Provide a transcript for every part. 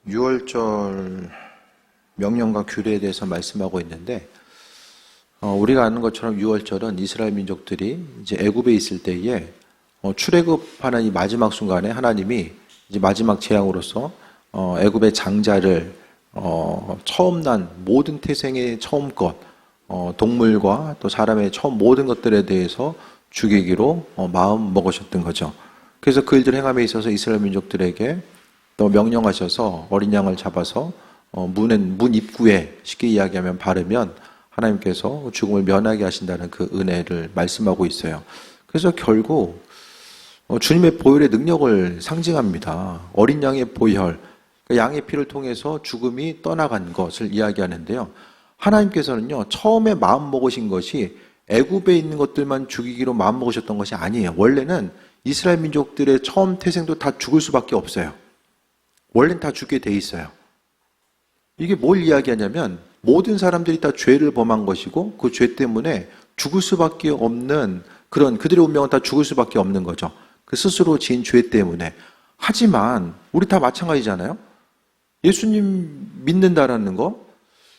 유월절 명령과 규례에 대해서 말씀하고 있는데, 우리가 아는 것처럼 유월절은 이스라엘 민족들이 이제 애굽에 있을 때에 출애굽하는 이 마지막 순간에 하나님이 이제 마지막 재앙으로서 애굽의 장자를 처음 난 모든 태생의 처음 것, 동물과 또 사람의 처음 모든 것들에 대해서 죽이기로 마음 먹으셨던 거죠. 그래서 그 일들 행함에 있어서 이스라엘 민족들에게 또 명령하셔서 어린 양을 잡아서 문 입구에 쉽게 이야기하면 바르면 하나님께서 죽음을 면하게 하신다는 그 은혜를 말씀하고 있어요. 그래서 결국 주님의 보혈의 능력을 상징합니다. 어린 양의 보혈, 양의 피를 통해서 죽음이 떠나간 것을 이야기하는데요. 하나님께서는요, 처음에 마음 먹으신 것이 애굽에 있는 것들만 죽이기로 마음 먹으셨던 것이 아니에요. 원래는 이스라엘 민족들의 처음 태생도 다 죽을 수밖에 없어요. 원래는 다 죽게 돼 있어요. 이게 뭘 이야기하냐면 모든 사람들이 다 죄를 범한 것이고 그 죄 때문에 죽을 수밖에 없는 그런 그들의 운명은 다 죽을 수밖에 없는 거죠. 그 스스로 지은 죄 때문에. 하지만 우리 다 마찬가지잖아요. 예수님 믿는다라는 거.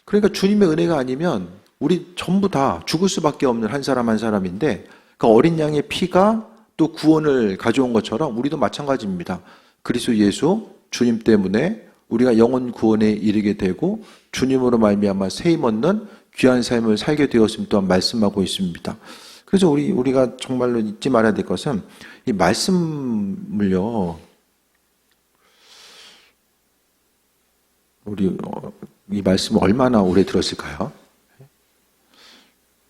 그러니까 주님의 은혜가 아니면 우리 전부 다 죽을 수밖에 없는 한 사람 한 사람인데 그 어린 양의 피가 또 구원을 가져온 것처럼 우리도 마찬가지입니다. 그리스도 예수 주님 때문에 우리가 영혼 구원에 이르게 되고 주님으로 말미암아 세임 얻는 귀한 삶을 살게 되었음을 또한 말씀하고 있습니다. 그래서 우리가 정말로 잊지 말아야 될 것은 이 말씀을요, 이 말씀을 얼마나 오래 들었을까요?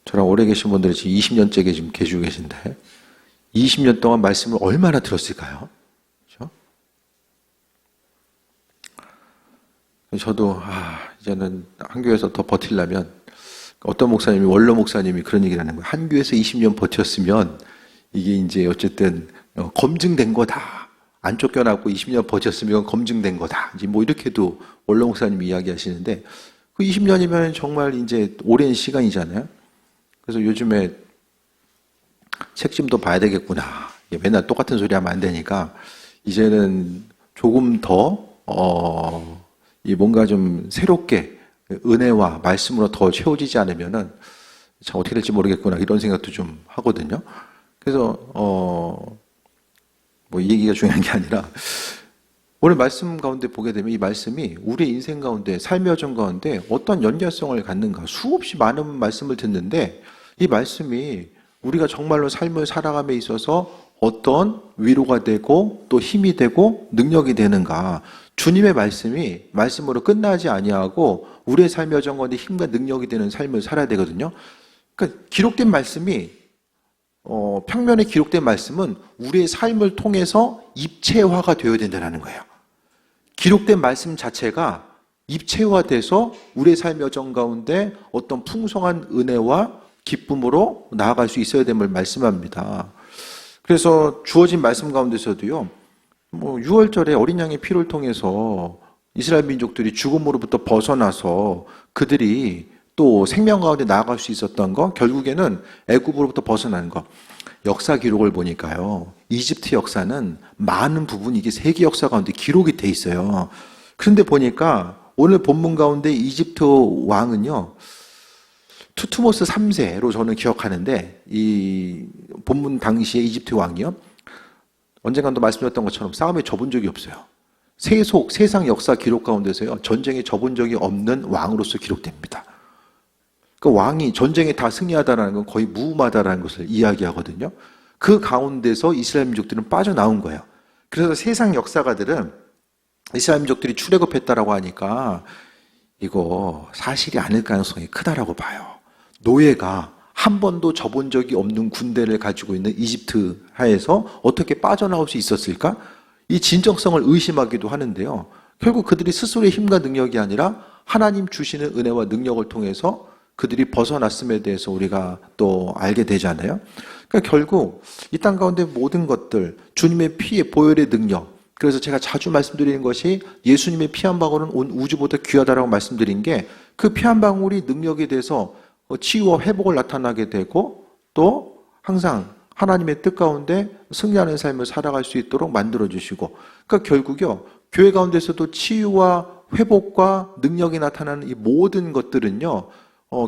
저랑 오래 계신 분들이 지금 20년째 지금 계시고 계신데 20년 동안 말씀을 얼마나 들었을까요? 그렇죠? 저도 이제는 한 교회에서 더 버틸려면 어떤 목사님이 원로 목사님이 그런 얘기를 하는 거예요. 한 교회에서 20년 버텼으면 이게 이제 어쨌든 검증된 거다. 안 쫓겨나고 20년 버텼으면 검증된 거다. 이제 뭐 이렇게도 원로 목사님이 이야기하시는데 그 20년이면 정말 이제 오랜 시간이잖아요. 그래서 요즘에 책 좀 더 봐야 되겠구나. 맨날 똑같은 소리 하면 안 되니까 이제는 조금 더 뭔가 좀 새롭게 은혜와 말씀으로 더 채워지지 않으면은 참 어떻게 될지 모르겠구나 이런 생각도 좀 하거든요. 그래서 뭐 이 얘기가 중요한 게 아니라 오늘 말씀 가운데 보게 되면 이 말씀이 우리 인생 가운데 삶의 여정 가운데 어떤 연결성을 갖는가 수없이 많은 말씀을 듣는데 이 말씀이 우리가 정말로 삶을 살아감에 있어서 어떤 위로가 되고 또 힘이 되고 능력이 되는가. 주님의 말씀이 말씀으로 끝나지 아니하고 우리의 삶의 여정 가운데 힘과 능력이 되는 삶을 살아야 되거든요. 그러니까 기록된 말씀이 평면에 기록된 말씀은 우리의 삶을 통해서 입체화가 되어야 된다는 거예요. 기록된 말씀 자체가 입체화돼서 우리의 삶의 여정 가운데 어떤 풍성한 은혜와 기쁨으로 나아갈 수 있어야 됨을 말씀합니다. 그래서 주어진 말씀 가운데서도요, 뭐 6월절에 어린 양의 피를 통해서 이스라엘 민족들이 죽음으로부터 벗어나서 그들이 또 생명 가운데 나아갈 수 있었던 거, 결국에는 애굽으로부터 벗어나는 거. 역사 기록을 보니까요, 이집트 역사는 많은 부분 이게 세계 역사 가운데 기록이 돼 있어요. 그런데 보니까 오늘 본문 가운데 이집트 왕은요, 투트모스 3세로 저는 기억하는데 이 본문 당시에 이집트 왕이요, 언젠가도 말씀드렸던 것처럼 싸움에 져본 적이 없어요. 세상 역사 기록 가운데서요, 전쟁에 져본 적이 없는 왕으로서 기록됩니다. 그 왕이 전쟁에 다 승리하다라는 건 거의 무음하다라는 것을 이야기하거든요. 그 가운데서 이스라엘 민족들은 빠져나온 거예요. 그래서 세상 역사가들은 이스라엘 민족들이 출애굽했다라고 하니까 이거 사실이 아닐 가능성이 크다라고 봐요. 노예가 한 번도 져본 적이 없는 군대를 가지고 있는 이집트 하에서 어떻게 빠져나올 수 있었을까? 이 진정성을 의심하기도 하는데요. 결국 그들이 스스로의 힘과 능력이 아니라 하나님 주시는 은혜와 능력을 통해서 그들이 벗어났음에 대해서 우리가 또 알게 되잖아요. 그러니까 결국 이 땅 가운데 모든 것들, 주님의 피의 보혈의 능력, 그래서 제가 자주 말씀드리는 것이 예수님의 피 한 방울은 온 우주보다 귀하다라고 말씀드린 게 그 피 한 방울이 능력에 대해서 치유와 회복을 나타나게 되고 또 항상 하나님의 뜻 가운데 승리하는 삶을 살아갈 수 있도록 만들어주시고, 그러니까 결국요, 교회 가운데서도 치유와 회복과 능력이 나타나는 이 모든 것들은요,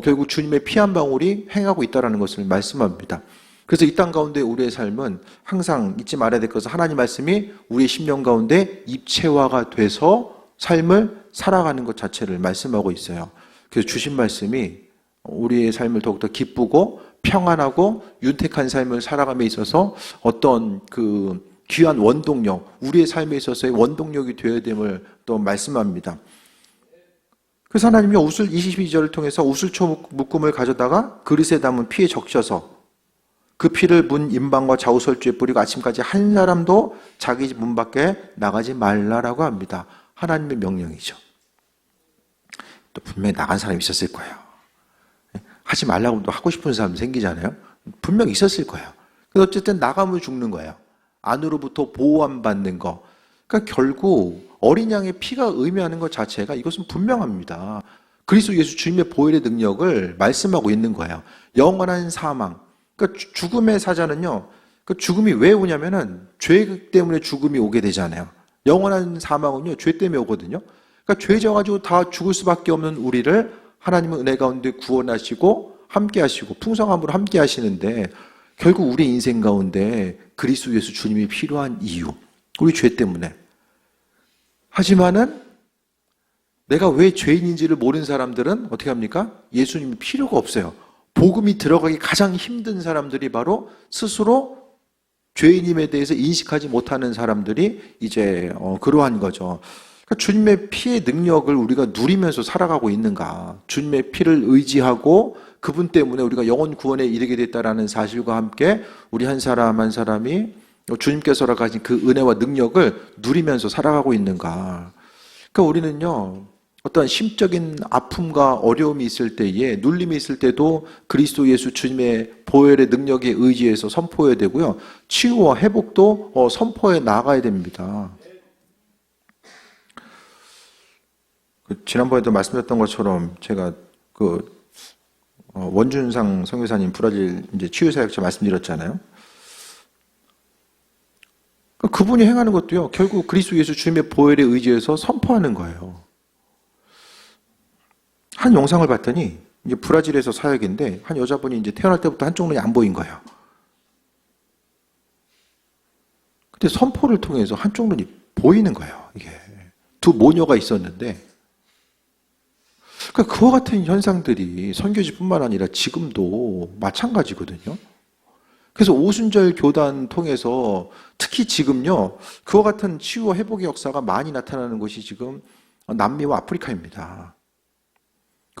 결국 주님의 피 한 방울이 행하고 있다는 것을 말씀합니다. 그래서 이 땅 가운데 우리의 삶은 항상 잊지 말아야 될 것은 하나님 말씀이 우리의 심령 가운데 입체화가 돼서 삶을 살아가는 것 자체를 말씀하고 있어요. 그래서 주신 말씀이 우리의 삶을 더욱더 기쁘고 평안하고 윤택한 삶을 살아감에 있어서 어떤 그 귀한 원동력, 우리의 삶에 있어서의 원동력이 되어야 됨을 또 말씀합니다. 그래서 하나님이 22절을 통해서 우슬초 묶음을 가져다가 그릇에 담은 피에 적셔서 그 피를 문 임방과 좌우설주에 뿌리고 아침까지 한 사람도 자기 집 문 밖에 나가지 말라라고 합니다. 하나님의 명령이죠. 또 분명히 나간 사람이 있었을 거예요. 하지 말라고 또 하고 싶은 사람 생기잖아요. 분명 있었을 거예요. 그래서 어쨌든 나가면 죽는 거예요. 안으로부터 보호 안 받는 거. 그러니까 결국 어린 양의 피가 의미하는 것 자체가 이것은 분명합니다. 그리스도 예수 주님의 보혈의 능력을 말씀하고 있는 거예요. 영원한 사망. 그러니까 죽음의 사자는요. 그 죽음이 왜 오냐면은 죄 때문에 죽음이 오게 되잖아요. 영원한 사망은요. 죄 때문에 오거든요. 그러니까 죄 져가지고 다 죽을 수밖에 없는 우리를 하나님은 은혜 가운데 구원하시고 함께 하시고 풍성함으로 함께 하시는데 결국 우리 인생 가운데 그리스도 예수 주님이 필요한 이유, 우리 죄 때문에. 하지만은 내가 왜 죄인인지를 모르는 사람들은 어떻게 합니까? 예수님이 필요가 없어요. 복음이 들어가기 가장 힘든 사람들이 바로 스스로 죄인임에 대해서 인식하지 못하는 사람들이 이제 그러한 거죠. 그러니까 주님의 피의 능력을 우리가 누리면서 살아가고 있는가? 주님의 피를 의지하고 그분 때문에 우리가 영혼 구원에 이르게 됐다라는 사실과 함께 우리 한 사람 한 사람이 주님께서 가진 그 은혜와 능력을 누리면서 살아가고 있는가? 그러니까 우리는요, 어떤 심적인 아픔과 어려움이 있을 때에, 눌림이 있을 때도 그리스도 예수 주님의 보혈의 능력에 의지해서 선포해야 되고요. 치유와 회복도 선포해 나가야 됩니다. 지난번에도 말씀드렸던 것처럼 제가 원준상 선교사님 브라질 이제 치유사역자 말씀드렸잖아요. 그분이 행하는 것도요, 결국 그리스도 예수 주님의 보혈에 의지해서 선포하는 거예요. 한 영상을 봤더니 이제 브라질에서 사역인데 한 여자분이 이제 태어날 때부터 한쪽 눈이 안 보인 거예요. 근데 선포를 통해서 한쪽 눈이 보이는 거예요. 이게 두 모녀가 있었는데, 그러니까 그와 같은 현상들이 선교지뿐만 아니라 지금도 마찬가지거든요. 그래서 오순절 교단 통해서 특히 지금요, 그와 같은 치유와 회복의 역사가 많이 나타나는 것이 지금 남미와 아프리카입니다.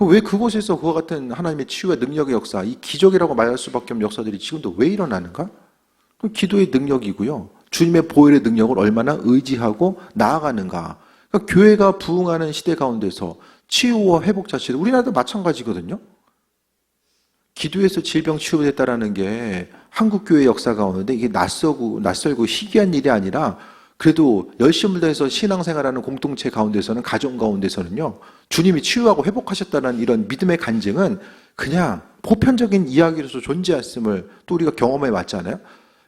왜 그곳에서 그와 같은 하나님의 치유와 능력의 역사, 이 기적이라고 말할 수밖에 없는 역사들이 지금도 왜 일어나는가? 그 기도의 능력이고요. 주님의 보혈의 능력을 얼마나 의지하고 나아가는가. 그러니까 교회가 부흥하는 시대 가운데서 치유와 회복 자체도 우리나라도 마찬가지거든요. 기도에서 질병 치유됐다라는 게 한국 교회 역사 가운데 이게 낯설고 희귀한 일이 아니라 그래도 열심을 다해서 신앙생활하는 공동체 가운데서는, 가정 가운데서는요, 주님이 치유하고 회복하셨다는 이런 믿음의 간증은 그냥 보편적인 이야기로서 존재했음을 또 우리가 경험해 왔잖아요.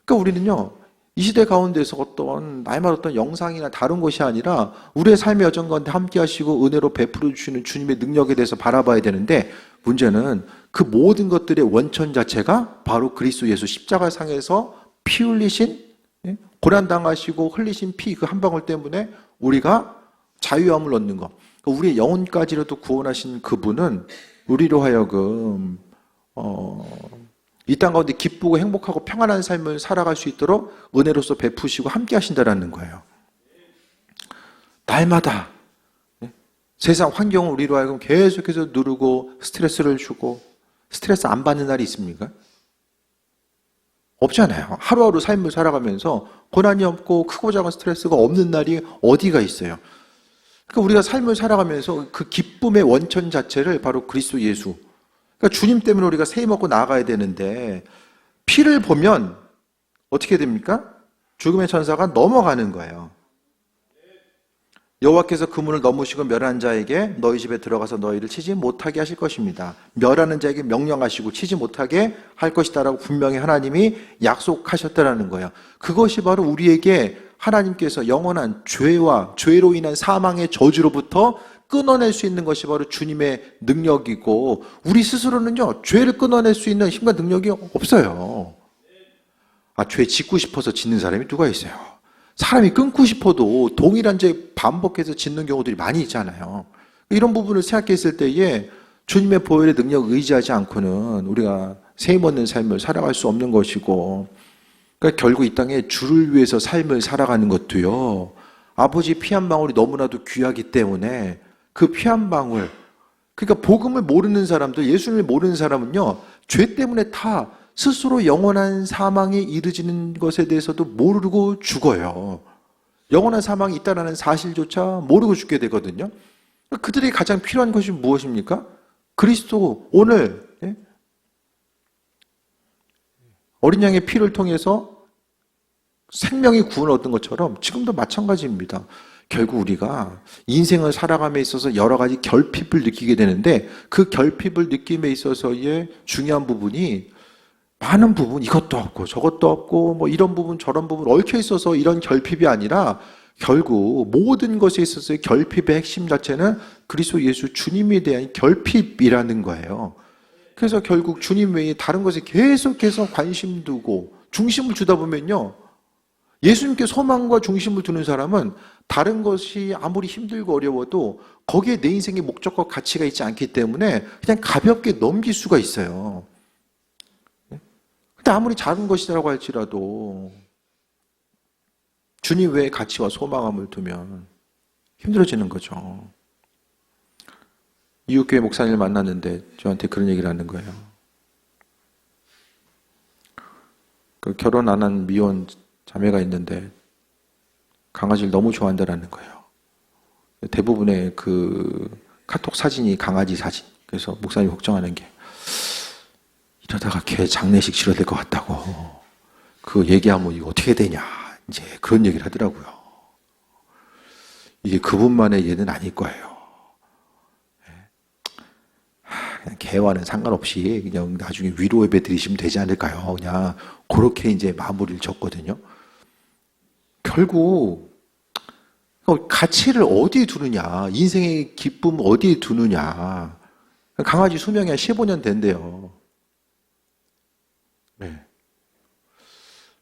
그러니까 우리는요, 이 시대 가운데서 어떤 나이만 어떤 영상이나 다른 것이 아니라 우리의 삶의 여정 가운데 함께 하시고 은혜로 베풀어 주시는 주님의 능력에 대해서 바라봐야 되는데, 문제는 그 모든 것들의 원천 자체가 바로 그리스도 예수 십자가상에서 피 흘리신, 고난당하시고 흘리신 피 그 한 방울 때문에 우리가 자유함을 얻는 것, 우리의 영혼까지라도 구원하신 그분은 우리로 하여금 이 땅 가운데 기쁘고 행복하고 평안한 삶을 살아갈 수 있도록 은혜로서 베푸시고 함께 하신다는 거예요. 날마다 세상 환경을 우리로 하여금 계속해서 누르고 스트레스를 주고, 스트레스 안 받는 날이 있습니까? 없잖아요. 하루하루 삶을 살아가면서 고난이 없고 크고 작은 스트레스가 없는 날이 어디가 있어요. 그러니까 우리가 삶을 살아가면서 그 기쁨의 원천 자체를 바로 그리스도 예수, 그러니까 주님 때문에 우리가 새 먹고 나아가야 되는데, 피를 보면 어떻게 됩니까? 죽음의 천사가 넘어가는 거예요. 여호와께서 그 문을 넘으시고 멸한 자에게 너희 집에 들어가서 너희를 치지 못하게 하실 것입니다. 멸하는 자에게 명령하시고 치지 못하게 할 것이다라고 분명히 하나님이 약속하셨다라는 거예요. 그것이 바로 우리에게 하나님께서 영원한 죄와 죄로 인한 사망의 저주로부터 끊어낼 수 있는 것이 바로 주님의 능력이고, 우리 스스로는요, 죄를 끊어낼 수 있는 힘과 능력이 없어요. 죄 짓고 싶어서 짓는 사람이 누가 있어요? 사람이 끊고 싶어도 동일한 죄 반복해서 짓는 경우들이 많이 있잖아요. 이런 부분을 생각했을 때에 주님의 보혈의 능력을 의지하지 않고는 우리가 세임 얻는 삶을 살아갈 수 없는 것이고, 그러니까 결국 이 땅에 주를 위해서 삶을 살아가는 것도요, 아버지 피 한 방울이 너무나도 귀하기 때문에 그 피 한 방울, 그러니까 복음을 모르는 사람들, 예수님을 모르는 사람은요, 죄 때문에 다 스스로 영원한 사망에 이르지는 것에 대해서도 모르고 죽어요. 영원한 사망이 있다는 사실조차 모르고 죽게 되거든요. 그들에게 가장 필요한 것이 무엇입니까? 그리스도, 오늘 어린 양의 피를 통해서 생명의 구원을 얻은 것처럼 지금도 마찬가지입니다. 결국 우리가 인생을 살아감에 있어서 여러 가지 결핍을 느끼게 되는데, 그 결핍을 느낌에 있어서의 중요한 부분이, 많은 부분, 이것도 없고 저것도 없고 뭐 이런 부분 저런 부분 얽혀 있어서 이런 결핍이 아니라, 결국 모든 것에 있어서의 결핍의 핵심 자체는 그리스도 예수 주님에 대한 결핍이라는 거예요. 그래서 결국 주님 외에 다른 것에 계속해서 관심 두고 중심을 주다 보면요, 예수님께 소망과 중심을 두는 사람은 다른 것이 아무리 힘들고 어려워도 거기에 내 인생의 목적과 가치가 있지 않기 때문에 그냥 가볍게 넘길 수가 있어요. 근데 아무리 작은 것이라고 할지라도 주님 외에 가치와 소망함을 두면 힘들어지는 거죠. 이웃교회 목사님을 만났는데 저한테 그런 얘기를 하는 거예요. 그 결혼 안 한 미혼 자매가 있는데 강아지를 너무 좋아한다라는 거예요. 대부분의 그 카톡 사진이 강아지 사진. 그래서 목사님이 걱정하는 게, 이러다가 걔 장례식 치러야 될 것 같다고. 그 얘기하면 이거 어떻게 되냐, 이제 그런 얘기를 하더라고요. 이게 그분만의 예는 아닐 거예요. 그냥 걔와는 상관없이 그냥 나중에 위로 예배 드리시면 되지 않을까요? 그냥 그렇게 이제 마무리를 졌거든요. 결국 가치를 어디에 두느냐, 인생의 기쁨을 어디에 두느냐. 강아지 수명이 한 15년 된대요. 네.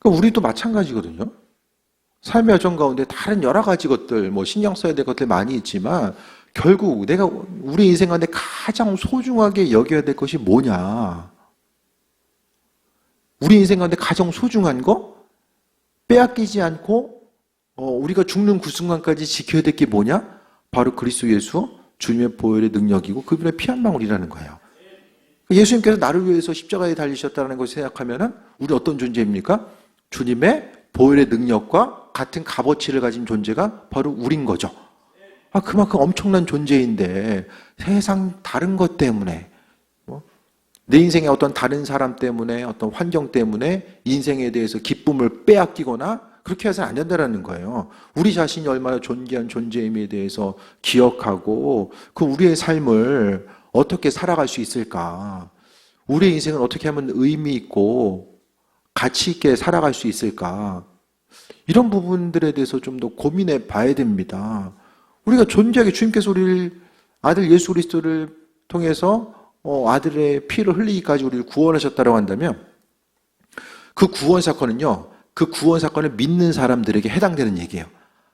우리도 마찬가지거든요. 삶의 여정 가운데 다른 여러 가지 것들, 뭐 신경 써야 될 것들 많이 있지만, 결국 내가 우리 인생 가운데 가장 소중하게 여겨야 될 것이 뭐냐. 우리 인생 가운데 가장 소중한 거, 빼앗기지 않고 우리가 죽는 그 순간까지 지켜야 될 게 뭐냐? 바로 그리스도 예수, 주님의 보혈의 능력이고 그분의 피 한 방울이라는 거예요. 예수님께서 나를 위해서 십자가에 달리셨다는 것을 생각하면 우리 어떤 존재입니까? 주님의 보혈의 능력과 같은 값어치를 가진 존재가 바로 우린 거죠. 그만큼 엄청난 존재인데 세상 다른 것 때문에, 내 인생의 어떤 다른 사람 때문에, 어떤 환경 때문에 인생에 대해서 기쁨을 빼앗기거나 그렇게 해서는 안 된다는 거예요. 우리 자신이 얼마나 존귀한 존재임에 대해서 기억하고 그 우리의 삶을 어떻게 살아갈 수 있을까? 우리의 인생을 어떻게 하면 의미 있고 가치 있게 살아갈 수 있을까? 이런 부분들에 대해서 좀 더 고민해 봐야 됩니다. 우리가 존귀하게 주님께서 우리를, 아들 예수 그리스도를 통해서 아들의 피를 흘리기까지 우리를 구원하셨다고 한다면, 그 구원 사건은요, 그 구원 사건을 믿는 사람들에게 해당되는 얘기예요.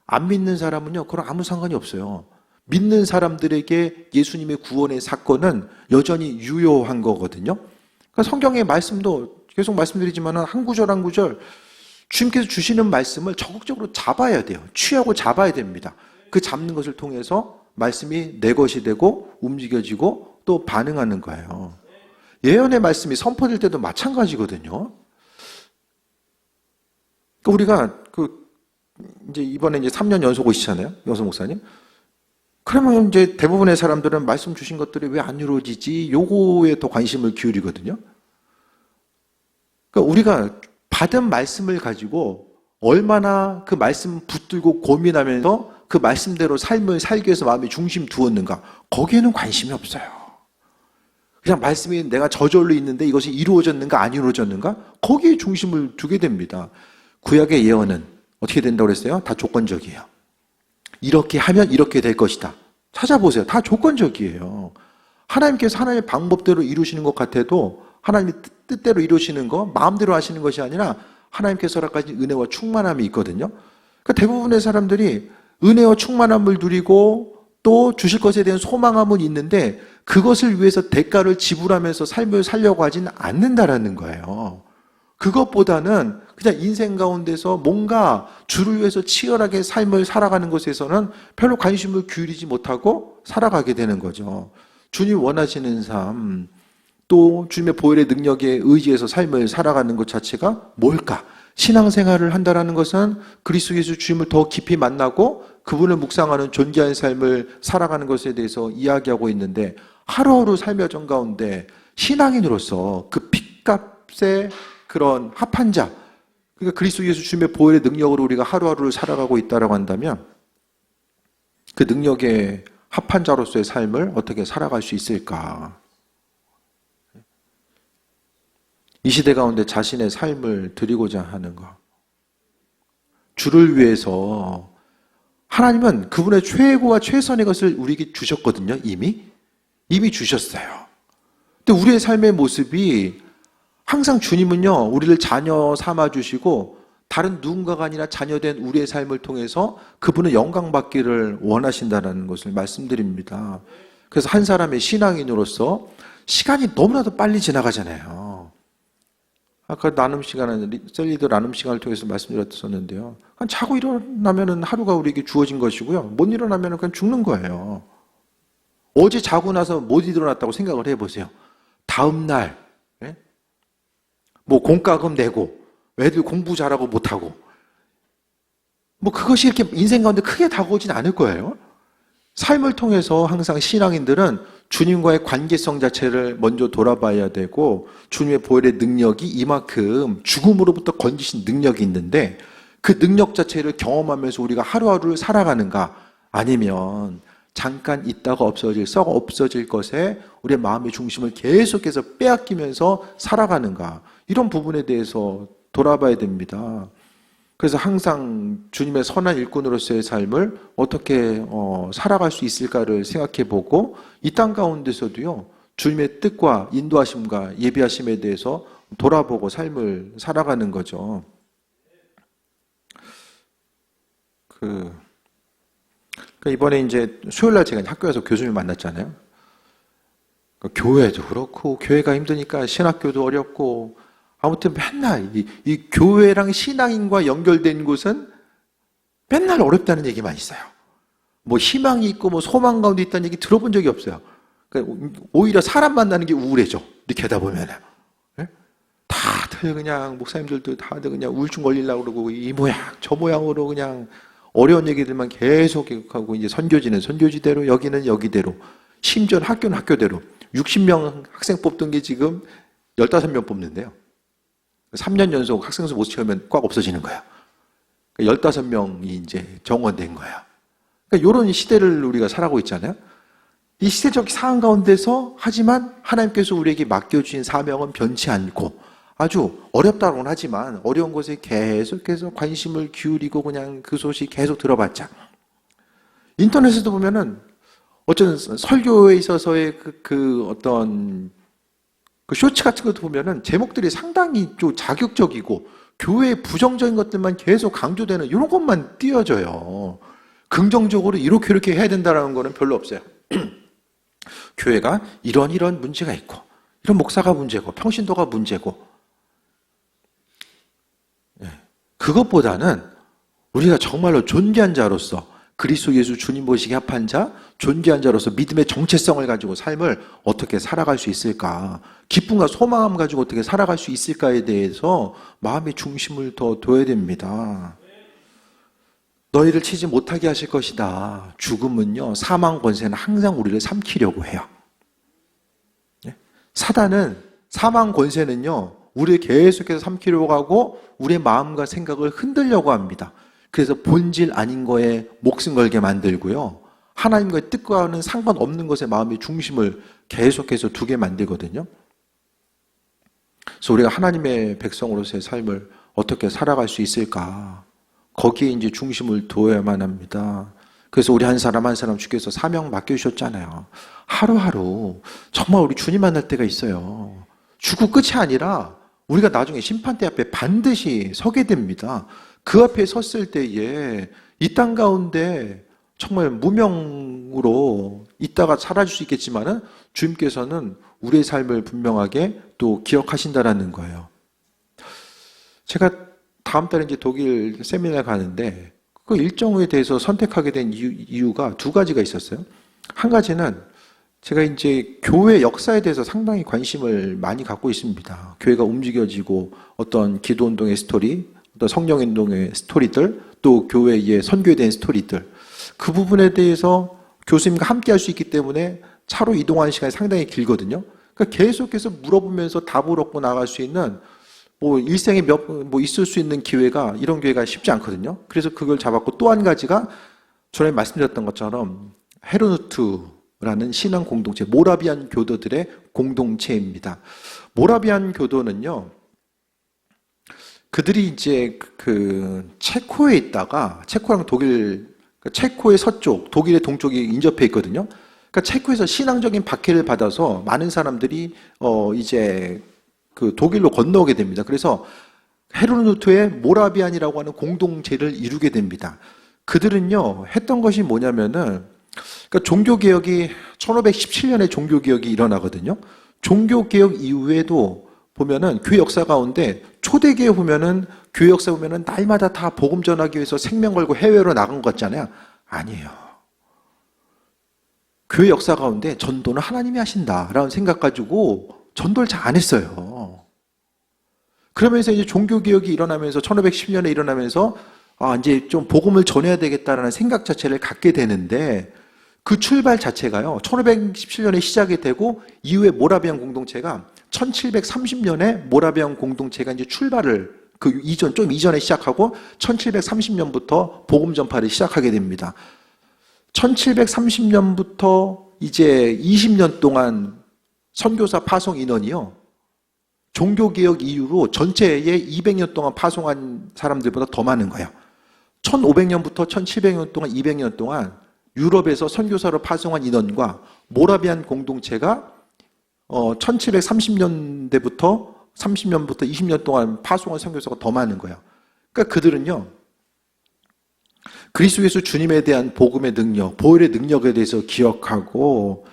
안 믿는 사람은요, 그건 아무 상관이 없어요. 믿는 사람들에게 예수님의 구원의 사건은 여전히 유효한 거거든요. 그러니까 성경의 말씀도 계속 말씀드리지만 한 구절 한 구절 주님께서 주시는 말씀을 적극적으로 잡아야 돼요. 취하고 잡아야 됩니다. 그 잡는 것을 통해서 말씀이 내 것이 되고 움직여지고 또 반응하는 거예요. 예언의 말씀이 선포될 때도 마찬가지거든요. 우리가 이제 이번에 이제 3년 연속 오시잖아요, 여서 목사님. 그러면 이제 대부분의 사람들은 말씀 주신 것들이 왜 안 이루어지지? 요거에 더 관심을 기울이거든요. 그러니까 우리가 받은 말씀을 가지고 얼마나 그 말씀 붙들고 고민하면서 그 말씀대로 삶을 살기 위해서 마음에 중심 두었는가? 거기에는 관심이 없어요. 그냥 말씀이 내가 저절로 있는데 이것이 이루어졌는가 안 이루어졌는가? 거기에 중심을 두게 됩니다. 구약의 예언은 어떻게 된다고 그랬어요? 다 조건적이에요. 이렇게 하면 이렇게 될 것이다. 찾아보세요. 다 조건적이에요. 하나님께서 하나님의 방법대로 이루시는 것 같아도 하나님의 뜻대로 이루시는 거, 마음대로 하시는 것이 아니라 하나님께서 허락하신 은혜와 충만함이 있거든요. 그러니까 대부분의 사람들이 은혜와 충만함을 누리고 또 주실 것에 대한 소망함은 있는데 그것을 위해서 대가를 지불하면서 삶을 살려고 하지는 않는다라는 거예요. 그것보다는 그냥 인생 가운데서 뭔가 주를 위해서 치열하게 삶을 살아가는 것에서는 별로 관심을 기울이지 못하고 살아가게 되는 거죠. 주님 원하시는 삶, 또 주님의 보혈의 능력에 의지해서 삶을 살아가는 것 자체가 뭘까? 신앙생활을 한다는 것은 그리스도 예수 주님을 더 깊이 만나고 그분을 묵상하는 존귀한 삶을 살아가는 것에 대해서 이야기하고 있는데 하루하루 삶의 여정 가운데 신앙인으로서 그 핏값의 그런 합한 자, 그러니까 그리스도 예수 주님의 보혈의 능력으로 우리가 하루하루를 살아가고 있다고 한다면 그 능력에 합한 자로서의 삶을 어떻게 살아갈 수 있을까? 이 시대 가운데 자신의 삶을 드리고자 하는 것. 주를 위해서 하나님은 그분의 최고와 최선의 것을 우리에게 주셨거든요. 이미 주셨어요. 근데 우리의 삶의 모습이 항상 주님은요, 우리를 자녀 삼아 주시고 다른 누군가가 아니라 자녀된 우리의 삶을 통해서 그분은 영광 받기를 원하신다는 것을 말씀드립니다. 그래서 한 사람의 신앙인으로서 시간이 너무나도 빨리 지나가잖아요. 아까 나눔 시간은 셀리더 나눔 시간을 통해서 말씀드렸었는데요. 그냥 자고 일어나면은 하루가 우리에게 주어진 것이고요. 못 일어나면은 그냥 죽는 거예요. 어제 자고 나서 못 일어났다고 생각을 해보세요. 다음 날, 뭐 공과금 내고, 애들 공부 잘하고 못하고, 뭐 그것이 이렇게 인생 가운데 크게 다가오진 않을 거예요. 삶을 통해서 항상 신앙인들은 주님과의 관계성 자체를 먼저 돌아봐야 되고 주님의 보혈의 능력이 이만큼 죽음으로부터 건지신 능력이 있는데 그 능력 자체를 경험하면서 우리가 하루하루를 살아가는가 아니면 잠깐 있다가 썩어 없어질 것에 우리의 마음의 중심을 계속해서 빼앗기면서 살아가는가 이런 부분에 대해서 돌아봐야 됩니다. 그래서 항상 주님의 선한 일꾼으로서의 삶을 어떻게 살아갈 수 있을까를 생각해 보고 이 땅 가운데서도요 주님의 뜻과 인도하심과 예비하심에 대해서 돌아보고 삶을 살아가는 거죠. 그러니까 이번에 이제 수요일 날 제가 학교에서 교수님 만났잖아요. 그러니까 교회도 그렇고 교회가 힘드니까 신학교도 어렵고 아무튼 맨날 이 교회랑 신앙인과 연결된 곳은 맨날 어렵다는 얘기만 있어요. 뭐 희망이 있고 뭐 소망 가운데 있다는 얘기 들어본 적이 없어요. 그러니까 오히려 사람 만나는 게 우울해져. 이렇게 하다 보면은. 다들 그냥 목사님들도 다들 그냥 우울증 걸리려고 그러고 이 모양 저 모양으로 그냥 어려운 얘기들만 계속 하고 이제 선교지는 선교지대로 여기는 여기대로 심지어 학교는 학교대로 60명 학생 뽑던 게 지금 15명 뽑는데요. 3년 연속 학생수 못 채우면 꽉 없어지는 거야. 15명이 이제 정원된 거야. 그러니까 이런 시대를 우리가 살아가고 있잖아요. 이 시대적 상황 가운데서 하지만 하나님께서 우리에게 맡겨주신 사명은 변치 않고 아주 어렵다고는 하지만 어려운 것에 계속해서 관심을 기울이고 그냥 그 소식 계속 들어봤자 인터넷에도 보면은 어쩌면 설교에 있어서의 그 어떤 그 쇼츠 같은 것도 보면은 제목들이 상당히 좀 자극적이고 교회의 부정적인 것들만 계속 강조되는 이런 것만 띄어져요. 긍정적으로 이렇게 해야 된다는 거는 별로 없어요. 교회가 이런 문제가 있고 이런 목사가 문제고 평신도가 문제고 그것보다는 우리가 정말로 존귀한 자로서 그리스도 예수 주님 보시기에 합한 자, 존귀한 자로서 믿음의 정체성을 가지고 삶을 어떻게 살아갈 수 있을까? 기쁨과 소망함 가지고 어떻게 살아갈 수 있을까에 대해서 마음의 중심을 더 둬야 됩니다. 너희를 치지 못하게 하실 것이다. 죽음은요, 사망 권세는 항상 우리를 삼키려고 해요. 사단은 사망 권세는요, 우리를 계속해서 삼키려고 하고 우리의 마음과 생각을 흔들려고 합니다. 그래서 본질 아닌 거에 목숨 걸게 만들고요. 하나님과의 뜻과는 상관없는 것에 마음의 중심을 계속해서 두게 만들거든요. 그래서 우리가 하나님의 백성으로서의 삶을 어떻게 살아갈 수 있을까? 거기에 이제 중심을 두어야만 합니다. 그래서 우리 한 사람 한 사람 주께서 사명 맡겨주셨잖아요. 하루하루 정말 우리 주님 만날 때가 있어요. 죽고 끝이 아니라 우리가 나중에 심판대 앞에 반드시 서게 됩니다. 그 앞에 섰을 때에 이 땅 가운데 정말 무명으로 있다가 사라질 수 있겠지만은 주님께서는 우리의 삶을 분명하게 또 기억하신다라는 거예요. 제가 다음 달에 이제 독일 세미나에 가는데 그 일정에 대해서 선택하게 된 이유가 두 가지가 있었어요. 한 가지는 제가 이제 교회 역사에 대해서 상당히 관심을 많이 갖고 있습니다. 교회가 움직여지고 어떤 기도 운동의 스토리, 어떤 성령 운동의 스토리들, 또 교회의 선교에 대한 스토리들, 그 부분에 대해서 교수님과 함께 할 수 있기 때문에 차로 이동하는 시간이 상당히 길거든요. 그러니까 계속해서 물어보면서 답을 얻고 나갈 수 있는 일생에 있을 수 있는 기회가, 이런 기회가 쉽지 않거든요. 그래서 그걸 잡았고, 또 한 가지가 전에 말씀드렸던 것처럼 헤르누트라는 신앙 공동체, 모라비안 교도들의 공동체입니다. 모라비안 교도는요, 그들이 이제 체코에 있다가, 체코랑 독일, 체코의 서쪽, 독일의 동쪽이 인접해 있거든요. 그러니까 체코에서 신앙적인 박해를 받아서 많은 사람들이 이제 독일로 건너오게 됩니다. 그래서 헤르누트의 모라비안이라고 하는 공동체를 이루게 됩니다. 그들은요, 했던 것이 뭐냐면은, 그러니까 종교개혁이 1517년에 종교개혁이 일어나거든요. 종교개혁 이후에도 보면은 교회 역사 가운데 초대교회 보면은 교회 역사 보면은 날마다 다 복음 전하기 위해서 생명 걸고 해외로 나간 것 같잖아요. 아니에요. 교회 역사 가운데 전도는 하나님이 하신다라는 생각 가지고 전도를 잘 안 했어요. 그러면서 이제 종교개혁이 일어나면서 1510년에 일어나면서 이제 좀 복음을 전해야 되겠다라는 생각 자체를 갖게 되는데, 그 출발 자체가요, 1517년에 시작이 되고 이후에 모라비안 공동체가 1730년에 모라비안 공동체가 이제 출발을 좀 이전에 시작하고 1730년부터 복음 전파를 시작하게 됩니다. 1730년부터 이제 20년 동안 선교사 파송 인원이요, 종교개혁 이후로 전체의 200년 동안 파송한 사람들보다 더 많은 거예요. 1500년부터 1700년 동안 200년 동안 유럽에서 선교사로 파송한 인원과 모라비안 공동체가 1730년대부터 30년부터 20년 동안 파송한 선교사가 더 많은 거예요. 그러니까 그들은요, 그리스도 예수 주님에 대한 복음의 능력, 보혈의 능력에 대해서 기억하고,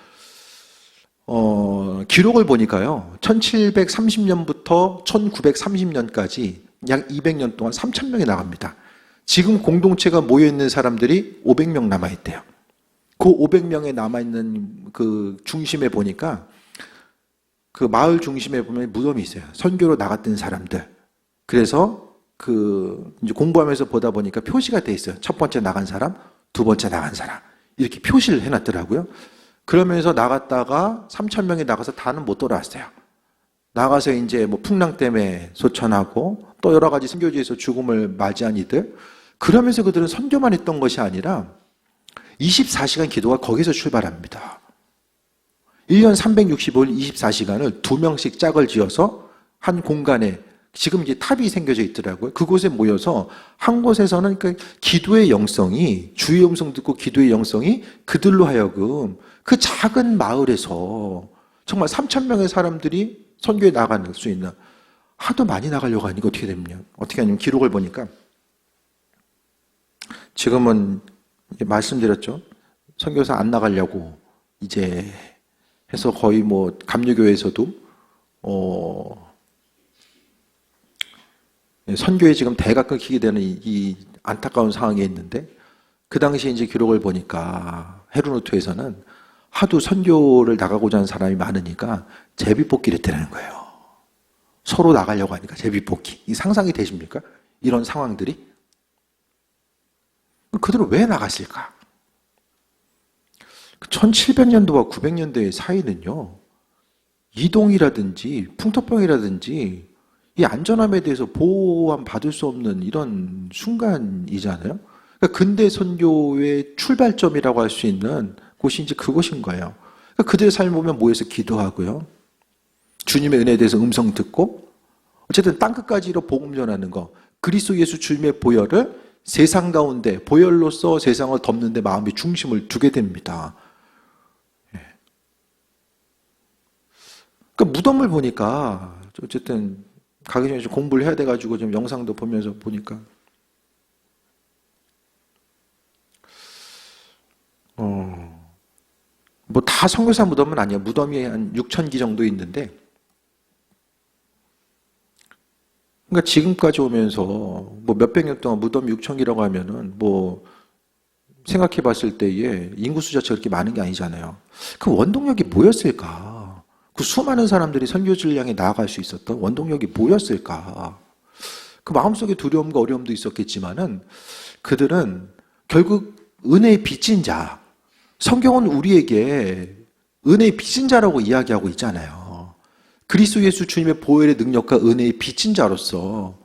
기록을 보니까요, 1730년부터 1930년까지 약 200년 동안 3,000명이 나갑니다. 지금 공동체가 모여있는 사람들이 500명 남아있대요. 그 500명에 남아있는 그 중심에 보니까, 그 마을 중심에 보면 무덤이 있어요. 선교로 나갔던 사람들. 그래서 이제 공부하면서 보다 보니까 표시가 돼 있어요. 첫 번째 나간 사람, 두 번째 나간 사람. 이렇게 표시를 해놨더라고요. 그러면서 나갔다가 3,000명이 나가서 다는 못 돌아왔어요. 나가서 이제 풍랑 때문에 소천하고 또 여러 가지 선교지에서 죽음을 맞이한 이들. 그러면서 그들은 선교만 했던 것이 아니라 24시간 기도가 거기서 출발합니다. 1년 365일 24시간을 2명씩 짝을 지어서 한 공간에, 지금 이제 탑이 생겨져 있더라고요. 그곳에 모여서 한 곳에서는 기도의 영성이, 주의 음성 듣고 기도의 영성이 그들로 하여금 그 작은 마을에서 정말 3,000명의 사람들이 선교에 나갈 수 있는, 하도 많이 나가려고 하니까 어떻게 하냐면 기록을 보니까, 지금은 말씀드렸죠. 선교사 안 나가려고 이제 해서 거의 감리교회에서도 선교에 지금 대가 끊기게 되는 이 안타까운 상황에 있는데, 그 당시에 이제 기록을 보니까 헤르누트에서는 하도 선교를 나가고자 하는 사람이 많으니까 제비뽑기를 했다는 거예요. 서로 나가려고 하니까 제비뽑기. 이 상상이 되십니까? 이런 상황들이? 그들은 왜 나갔을까? 1700년도와 900년도의 사이는요, 이동이라든지 풍토병이라든지 이 안전함에 대해서 보호함 받을 수 없는 이런 순간이잖아요. 그러니까 근대 선교의 출발점이라고 할 수 있는 곳이 이제 그곳인 거예요. 그러니까 그들의 삶을 보면 모여서 기도하고요, 주님의 은혜에 대해서 음성 듣고, 어쨌든 땅끝까지로 복음 전하는 거, 그리스도 예수 주님의 보혈을 세상 가운데 보혈로서 세상을 덮는 데 마음의 중심을 두게 됩니다. 그 무덤을 보니까 어쨌든 가기 전에 좀 공부를 해야 돼가지고 좀 영상도 보면서 보니까 뭐 다 선교사 무덤은 아니에요. 무덤이 한 6,000기 정도 있는데, 그러니까 지금까지 오면서 뭐 몇백 년 동안 무덤이 6,000기라고 하면은 뭐 생각해 봤을 때에 인구 숫자가 그렇게 많은 게 아니잖아요. 그 원동력이 뭐였을까? 그 수많은 사람들이 선교지를 향해 나아갈 수 있었던 원동력이 뭐였을까? 그 마음속에 두려움과 어려움도 있었겠지만은 그들은 결국 은혜의 빚진 자, 성경은 우리에게 은혜의 빚진 자라고 이야기하고 있잖아요. 그리스도 예수 주님의 보혈의 능력과 은혜의 빚진 자로서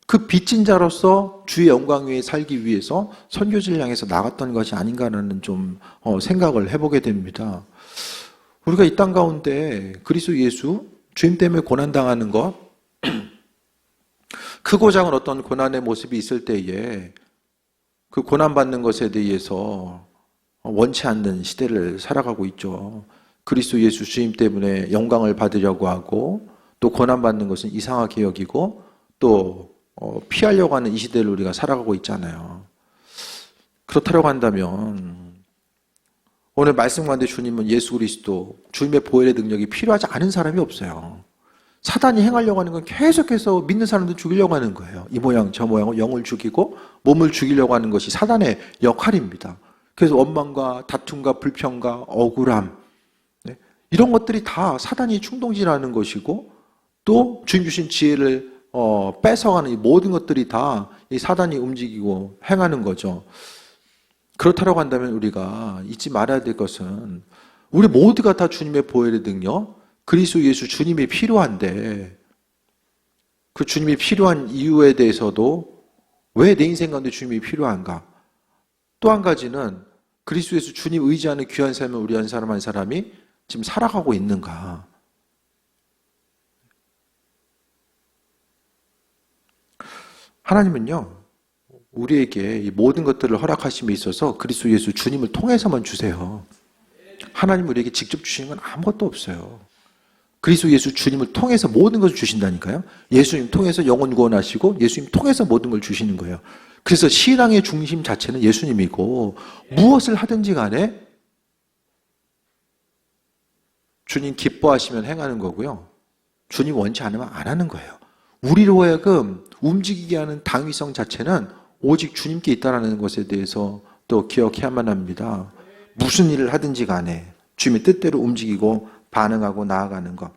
그 빚진 자로서 주의 영광 위에 살기 위해서 선교지를 향해서 나갔던 것이 아닌가라는 좀 생각을 해보게 됩니다. 우리가 이 땅 가운데 그리스도 예수 주님 때문에 고난당하는 것, 크고 작은 어떤 고난의 모습이 있을 때에 그 고난받는 것에 대해서 원치 않는 시대를 살아가고 있죠. 그리스도 예수 주님 때문에 영광을 받으려고 하고 또 고난받는 것은 이상하게 여기고 또 피하려고 하는 이 시대를 우리가 살아가고 있잖아요. 그렇다고 한다면 오늘 말씀 가운데 주님은 예수 그리스도 주님의 보혈의 능력이 필요하지 않은 사람이 없어요. 사단이 행하려고 하는 건 계속해서 믿는 사람들 죽이려고 하는 거예요. 이 모양 저 모양 영을 죽이고 몸을 죽이려고 하는 것이 사단의 역할입니다. 그래서 원망과 다툼과 불평과 억울함, 이런 것들이 다 사단이 충동질하는 것이고 또 주님 주신 지혜를 뺏어가는 이 모든 것들이 다 이 사단이 움직이고 행하는 거죠. 그렇다고 한다면 우리가 잊지 말아야 될 것은 우리 모두가 다 주님의 보혈의 능력, 그리스도 예수 주님이 필요한데 그 주님이 필요한 이유에 대해서도 왜 내 인생 가운데 주님이 필요한가? 또 한 가지는 그리스도 예수 주님 의지하는 귀한 삶을 우리 한 사람 한 사람이 지금 살아가고 있는가? 하나님은요, 우리에게 이 모든 것들을 허락하심에 있어서 그리스도 예수 주님을 통해서만 주세요. 하나님 우리에게 직접 주시는 건 아무것도 없어요. 그리스도 예수 주님을 통해서 모든 것을 주신다니까요. 예수님 통해서 영혼 구원하시고 예수님 통해서 모든 걸 주시는 거예요. 그래서 신앙의 중심 자체는 예수님이고 무엇을 하든지 간에 주님 기뻐하시면 행하는 거고요. 주님 원치 않으면 안 하는 거예요. 우리로 하여금 움직이게 하는 당위성 자체는 오직 주님께 있다는 것에 대해서 또 기억해야만 합니다. 무슨 일을 하든지 간에 주님의 뜻대로 움직이고 반응하고 나아가는 것.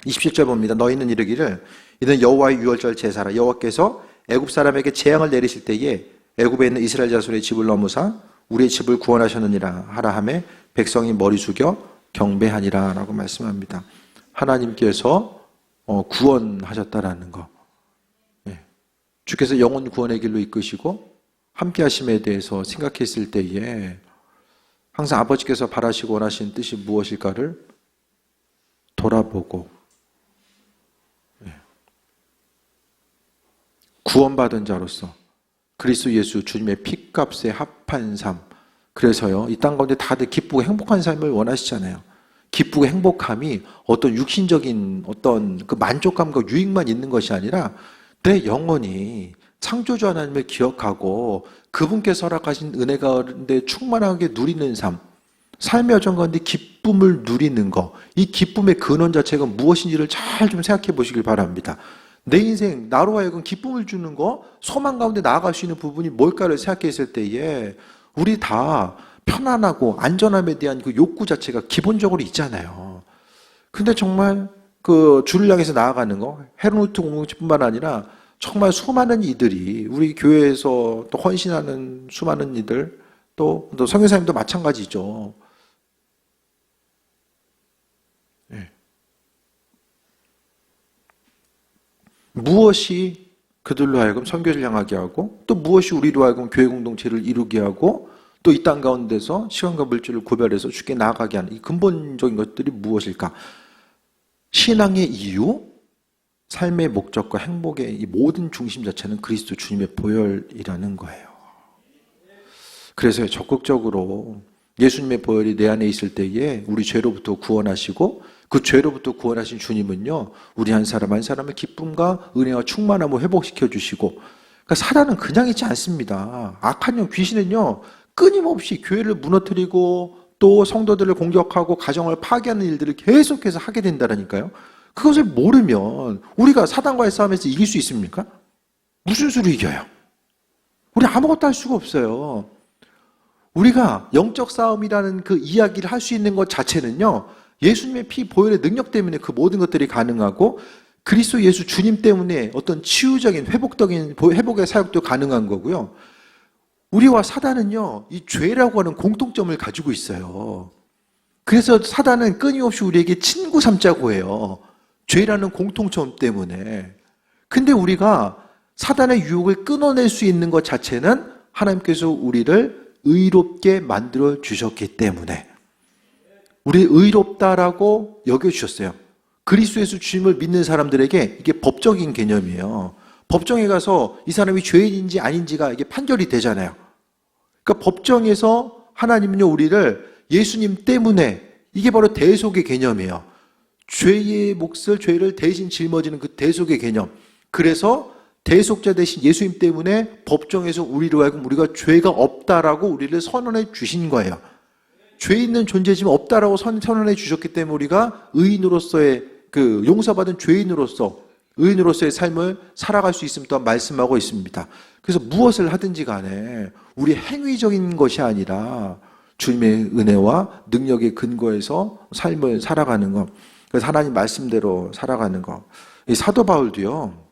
27절 봅니다. 너희는 이르기를 이는 여호와의 유월절 제사라. 여호와께서 애굽 사람에게 재앙을 내리실 때에 애굽에 있는 이스라엘 자손의 집을 넘으사 우리의 집을 구원하셨느니라 하라 하매 백성이 머리 숙여 경배하니라 라고 말씀합니다. 하나님께서 구원하셨다라는 것. 주께서 영혼 구원의 길로 이끄시고 함께 하심에 대해서 생각했을 때에 항상 아버지께서 바라시고 원하시는 뜻이 무엇일까를 돌아보고 구원받은 자로서 그리스도 예수 주님의 피값에 합한 삶. 그래서요, 이 땅 가운데 다들 기쁘고 행복한 삶을 원하시잖아요. 기쁘고 행복함이 어떤 육신적인 어떤 그 만족감과 유익만 있는 것이 아니라 내 영혼이 창조주 하나님을 기억하고 그분께서 허락하신 은혜 가운데 충만하게 누리는 삶, 삶의 여정 가운데 기쁨을 누리는 것, 이 기쁨의 근원 자체가 무엇인지를 잘 좀 생각해 보시길 바랍니다. 내 인생, 나로 하여금 기쁨을 주는 거, 소망 가운데 나아갈 수 있는 부분이 뭘까를 생각했을 때에 우리 다 편안하고 안전함에 대한 그 욕구 자체가 기본적으로 있잖아요. 근데 정말 그 주를 향해서 나아가는 거, 헤르노트 공동체뿐만 아니라 정말 수많은 이들이 우리 교회에서 또 헌신하는 수많은 이들, 또 선교사님도 마찬가지죠. 무엇이 그들로 하여금 선교를 향하게 하고 또 무엇이 우리로 하여금 교회 공동체를 이루게 하고 또 이 땅 가운데서 시간과 물질을 구별해서 주께 나아가게 하는 이 근본적인 것들이 무엇일까? 신앙의 이유, 삶의 목적과 행복의 이 모든 중심 자체는 그리스도 주님의 보혈이라는 거예요. 그래서 적극적으로 예수님의 보혈이 내 안에 있을 때에 우리 죄로부터 구원하시고, 그 죄로부터 구원하신 주님은요, 우리 한 사람 한 사람의 기쁨과 은혜와 충만함을 회복시켜 주시고, 그러니까 사단은 그냥 있지 않습니다. 악한 영, 귀신은요, 끊임없이 교회를 무너뜨리고 또 성도들을 공격하고 가정을 파괴하는 일들을 계속해서 하게 된다니까요. 그것을 모르면 우리가 사단과의 싸움에서 이길 수 있습니까? 무슨 수로 이겨요? 우리 아무것도 할 수가 없어요. 우리가 영적 싸움이라는 그 이야기를 할 수 있는 것 자체는요, 예수님의 피 보혈의 능력 때문에 그 모든 것들이 가능하고, 그리스도 예수 주님 때문에 어떤 치유적인 회복의 사역도 가능한 거고요. 우리와 사단은요, 이 죄라고 하는 공통점을 가지고 있어요. 그래서 사단은 끊임없이 우리에게 친구 삼자고 해요. 죄라는 공통점 때문에. 근데 우리가 사단의 유혹을 끊어낼 수 있는 것 자체는 하나님께서 우리를 의롭게 만들어 주셨기 때문에, 우리 의롭다라고 여겨주셨어요. 그리스도 예수 주님을 믿는 사람들에게 이게 법적인 개념이에요. 법정에 가서 이 사람이 죄인인지 아닌지가 이게 판결이 되잖아요. 그러니까 법정에서 하나님은요, 우리를 예수님 때문에, 이게 바로 대속의 개념이에요. 죄의 몫을, 죄를 대신 짊어지는 그 대속의 개념. 그래서 대속자 대신 예수님 때문에 법정에서 우리로 하여금 우리가 죄가 없다라고 우리를 선언해 주신 거예요. 죄 있는 존재지만 없다라고 선언해 주셨기 때문에 우리가 의인으로서의 그 용서받은 의인으로서의 삶을 살아갈 수 있음을 또한 말씀하고 있습니다. 그래서 무엇을 하든지 간에 우리 행위적인 것이 아니라 주님의 은혜와 능력의 근거에서 삶을 살아가는 것, 그래서 하나님 말씀대로 살아가는 것. 이 사도 바울도요,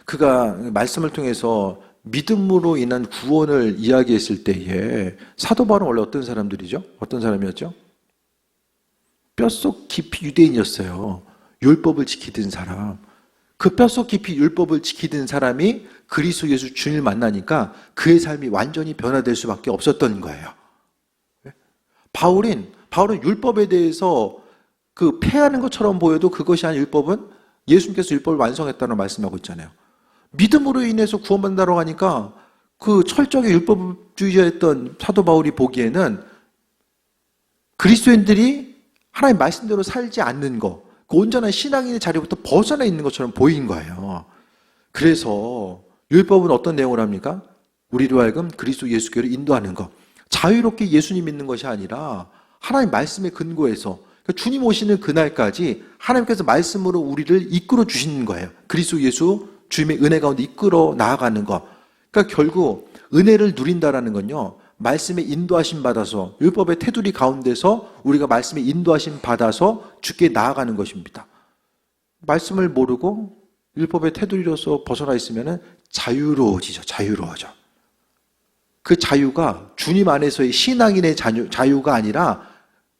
그가 말씀을 통해서 믿음으로 인한 구원을 이야기했을 때에, 사도 바울은 원래 어떤 사람들이죠? 어떤 사람이었죠? 뼛속 깊이 유대인이었어요. 율법을 지키던 사람. 그 뼛속 깊이 율법을 지키던 사람이 그리스도 예수 주님을 만나니까 그의 삶이 완전히 변화될 수밖에 없었던 거예요. 바울은 율법에 대해서 그 폐하는 것처럼 보여도 그것이 아닌 율법은 예수님께서 율법을 완성했다는 말씀하고 있잖아요. 믿음으로 인해서 구원받는다고 하니까 그 철저하게 율법주의자였던 사도 바울이 보기에는 그리스도인들이 하나님 말씀대로 살지 않는 것, 그 온전한 신앙인의 자리부터 벗어나 있는 것처럼 보인 거예요. 그래서 율법은 어떤 내용을 합니까? 우리로 하여금 그리스도 예수께로 인도하는 것. 자유롭게 예수님 믿는 것이 아니라 하나님 말씀의 근거에서, 그러니까 주님 오시는 그날까지 하나님께서 말씀으로 우리를 이끌어 주시는 거예요. 그리스도 예수 주님의 은혜 가운데 이끌어 나아가는 것. 그러니까 결국 은혜를 누린다라는 건요, 말씀의 인도하심 받아서, 율법의 테두리 가운데서 우리가 말씀의 인도하심 받아서 주께 나아가는 것입니다. 말씀을 모르고 율법의 테두리로서 벗어나 있으면 자유로워져. 그 자유가 주님 안에서의 신앙인의 자유가 아니라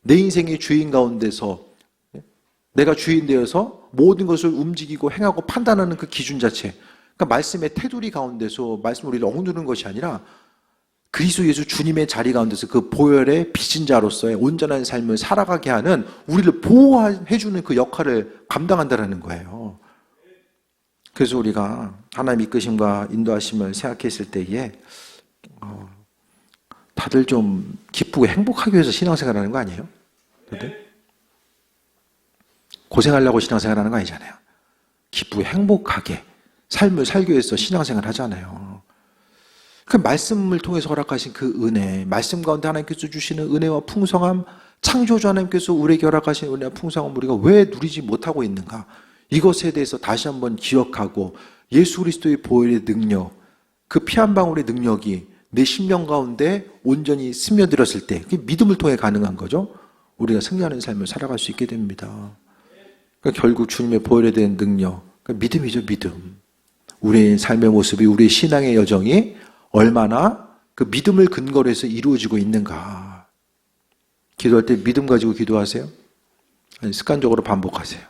내 인생의 주인 가운데서 내가 주인 되어서 모든 것을 움직이고 행하고 판단하는 그 기준 자체, 그러니까 말씀의 테두리 가운데서 말씀을 우리를 억누르는 것이 아니라 그리스도 예수 주님의 자리 가운데서 그 보혈의 빚진 자로서의 온전한 삶을 살아가게 하는, 우리를 보호해주는 그 역할을 감당한다는 거예요. 그래서 우리가 하나님의 이끄심과 인도하심을 생각했을 때에 다들 좀 기쁘고 행복하기 위해서 신앙생활하는 거 아니에요? 다들? 고생하려고 신앙생활하는 거 아니잖아요. 기쁘고 행복하게 삶을 살기 위해서 신앙생활 하잖아요. 그 말씀을 통해서 허락하신 그 은혜, 말씀 가운데 하나님께서 주시는 은혜와 풍성함, 창조주 하나님께서 우리에게 허락하신 은혜와 풍성함, 우리가 왜 누리지 못하고 있는가, 이것에 대해서 다시 한번 기억하고 예수 그리스도의 보혈의 능력, 그 피 한 방울의 능력이 내 심령 가운데 온전히 스며들었을 때, 그게 믿음을 통해 가능한 거죠. 우리가 승리하는 삶을 살아갈 수 있게 됩니다. 그러니까 결국 주님의 보혈에 대한 능력, 그러니까 믿음이죠, 믿음. 우리의 삶의 모습이, 우리의 신앙의 여정이 얼마나 그 믿음을 근거로 해서 이루어지고 있는가. 기도할 때 믿음 가지고 기도하세요? 아니, 습관적으로 반복하세요.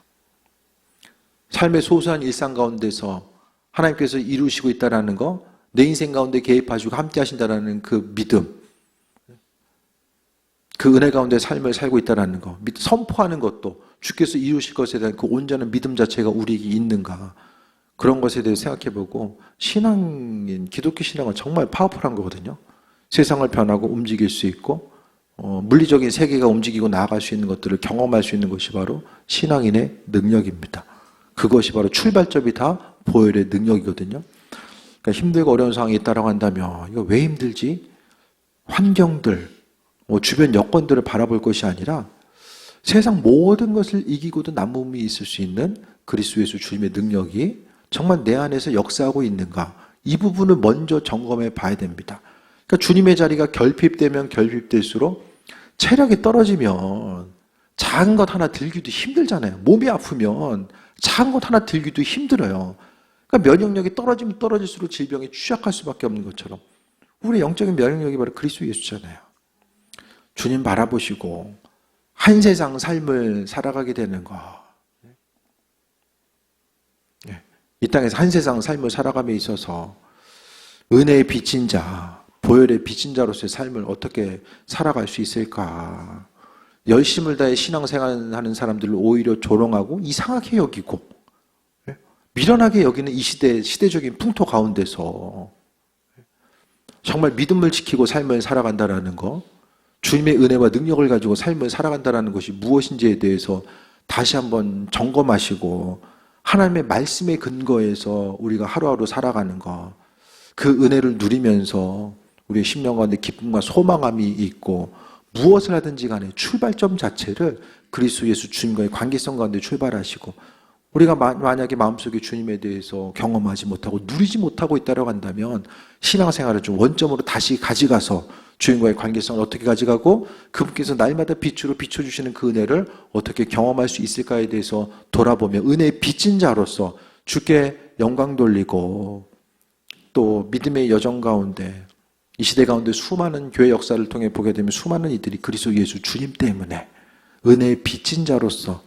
삶의 소소한 일상 가운데서 하나님께서 이루시고 있다는 거, 내 인생 가운데 개입하시고 함께 하신다는 그 믿음. 그 은혜 가운데 삶을 살고 있다는 거, 선포하는 것도 주께서 이루실 것에 대한 그 온전한 믿음 자체가 우리에게 있는가, 그런 것에 대해 생각해보고, 기독교 신앙은 정말 파워풀한 거거든요. 세상을 변하고 움직일 수 있고, 물리적인 세계가 움직이고 나아갈 수 있는 것들을 경험할 수 있는 것이 바로 신앙인의 능력입니다. 그것이 바로 출발점이 다 보혈의 능력이거든요. 그러니까 힘들고 어려운 상황이 있다고 한다면 이거 왜 힘들지? 환경들, 주변 여건들을 바라볼 것이 아니라 세상 모든 것을 이기고도 남음이 있을 수 있는 그리스도 예수 주님의 능력이 정말 내 안에서 역사하고 있는가, 이 부분을 먼저 점검해 봐야 됩니다. 그러니까 주님의 자리가 결핍되면 결핍될수록 체력이 떨어지면 작은 것 하나 들기도 힘들잖아요. 몸이 아프면 작은 것 하나 들기도 힘들어요. 그러니까 면역력이 떨어지면 떨어질수록 질병에 취약할 수밖에 없는 것처럼 우리의 영적인 면역력이 바로 그리스도 예수잖아요. 주님 바라보시고 한 세상 삶을 살아가게 되는 거. 이 땅에서 한 세상 삶을 살아감에 있어서 은혜의 빚진 자, 보혈의 빚진 자로서의 삶을 어떻게 살아갈 수 있을까? 열심을 다해 신앙생활하는 사람들을 오히려 조롱하고 이상하게 여기고 미련하게 여기는 이 시대적인 풍토 가운데서 정말 믿음을 지키고 삶을 살아간다라는 거, 주님의 은혜와 능력을 가지고 삶을 살아간다라는 것이 무엇인지에 대해서 다시 한번 점검하시고 하나님의 말씀의 근거에서 우리가 하루하루 살아가는 거, 그 은혜를 누리면서 우리의 심령 가운데 기쁨과 소망함이 있고 무엇을 하든지 간에 출발점 자체를 그리스도 예수 주님과의 관계성 가운데 출발하시고, 우리가 만약에 마음속에 주님에 대해서 경험하지 못하고 누리지 못하고 있다고 한다면 신앙생활을 좀 원점으로 다시 가져가서 주님과의 관계성을 어떻게 가져가고 그분께서 날마다 빛으로 비춰주시는 그 은혜를 어떻게 경험할 수 있을까에 대해서 돌아보며 은혜의 빚진 자로서 주께 영광 돌리고, 또 믿음의 여정 가운데 이 시대 가운데 수많은 교회 역사를 통해 보게 되면 수많은 이들이 그리스도 예수 주님 때문에 은혜의 빚진 자로서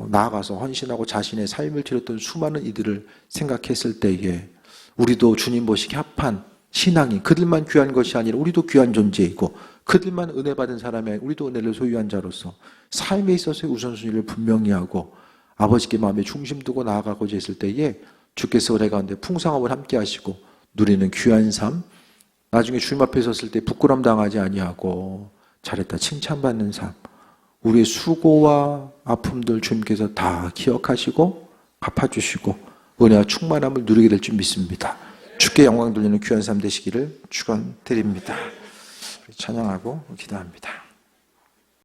나아가서 헌신하고 자신의 삶을 드렸던 수많은 이들을 생각했을 때에 우리도 주님 보시기 합한 신앙이, 그들만 귀한 것이 아니라 우리도 귀한 존재이고 그들만 은혜 받은 사람이 아니라 우리도 은혜를 소유한 자로서 삶에 있어서의 우선순위를 분명히 하고 아버지께 마음에 중심 두고 나아가고자 했을 때에 주께서 은혜 가운데 풍성함을 함께 하시고 누리는 귀한 삶, 나중에 주님 앞에 섰을 때 부끄럼 당하지 아니하고 잘했다 칭찬받는 삶, 우리의 수고와 아픔들 주님께서 다 기억하시고 갚아주시고 은혜와 충만함을 누리게 될 줄 믿습니다. 주께 영광 돌리는 귀한 삶 되시기를 축원드립니다. 찬양하고 기도합니다.